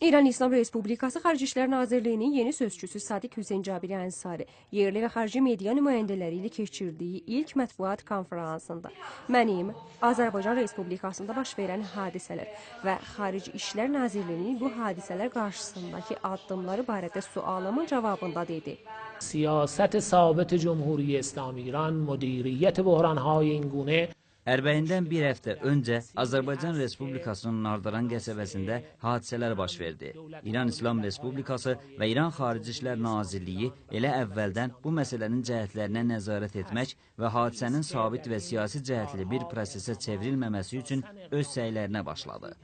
İran İslam Respublikası Xarici İşlər Nazirliyinin yeni sözçüsü Sadiq Hüseyn Cabiri Ənsari yerli və xarici media nümayəndələri ilə keçirdiyi ilk mətbuat konferansında mənim Azərbaycan Respublikasında baş verən hadisələr və Xarici İşlər Nazirliyinin bu hadisələr qarşısındakı addımları barədə sualımın cavabında dedi. Siyasət sabit Cumhuriyet İslami İran müdiriyyət buhranhay این گونه Ərbəyindən bir həftə öncə Azərbaycan Respublikasının Nardaran qəsəbəsində hadisələr baş verdi. İran İslam Respublikası və İran Xarici İşlər Nazirliyi elə əvvəldən bu məsələnin cəhətlərinə nəzarət etmək və hadisənin sabit və siyasi cəhətli bir prosesə çevrilməməsi üçün öz səylərinə başladı.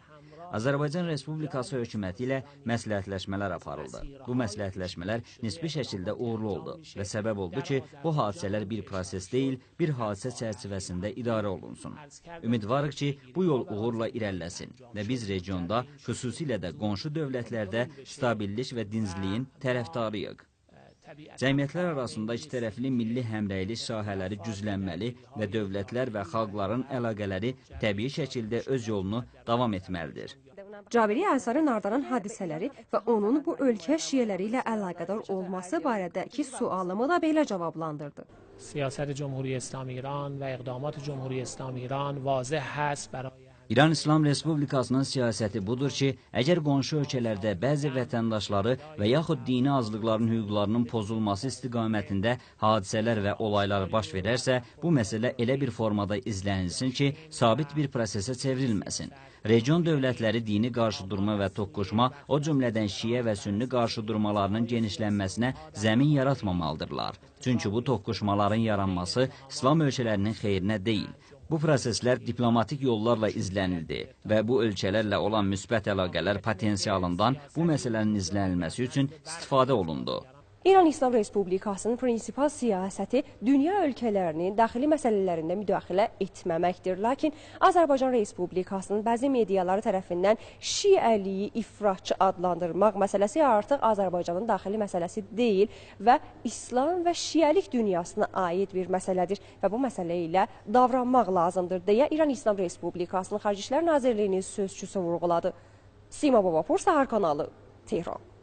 Azərbaycan Respublikası hökuməti ilə məsləhətləşmələr aparıldı. Bu məsləhətləşmələr nisbi şəkildə uğurlu oldu və səbəb oldu ki, bu hadisələr bir proses deyil, bir hadisə çərçivəsində idarə olunsun. Ümidvarıq ki, bu yol uğurla irəliləsin və biz regionda, xüsusilə də qonşu dövlətlərdə stabillik və dinzliyin tərəfdarıyıq. Cəmiyyətlər arasında ikitərəfli milli həmrəylik sahələri güclənməli və dövlətlər və xalqların əlaqələri təbii şəkildə öz yolunu davam etməlidir. Cabiri Ənsari Nardaran hadisələri və onun bu ölkə şiyələri ilə əlaqədar olması barədəki sualımı da belə cavablandırdı. سیاست جمهوری اسلامی ایران و اقدامات جمهوری اسلامی ایران واضح هست برای İran İslam Respublikasının siyasəti budur ki, əgər qonşu ölkələrdə bəzi vətəndaşları və yaxud dini azlıqların hüquqlarının pozulması istiqamətində hadisələr və olaylar baş verərsə, bu məsələ elə bir formada izlənilsin ki, sabit bir prosesə çevrilməsin. Region dövlətləri dini qarşıdurma və toqquşma, o cümlədən şiə və sünni qarşıdurmalarının genişlənməsinə zəmin yaratmamalıdırlar. Çünki bu toqquşmaların yaranması İslam ölkələrinin xeyrinə deyil. Bu proseslər diplomatik yollarla izlənildi və bu ölkələrlə olan müsbət əlaqələr potensialından bu məsələnin izlənilməsi üçün istifadə olundu. İran İslam Respublikasının prinsipal siyasəti dünya ölkələrinin daxili məsələlərində müdaxilə etməməkdir. Lakin Azərbaycan Respublikasının bəzi mediaları tərəfindən şiəliyi ifratçı adlandırmaq məsələsi artıq Azərbaycanın daxili məsələsi deyil və İslam və şiəlik dünyasına aid bir məsələdir və bu məsələ ilə davranmaq lazımdır deyə İran İslam Respublikasının Xarici İşlər Nazirliyinin sözçüsü vurğuladı. Sima Babapur, Səhər kanalı, Tehran.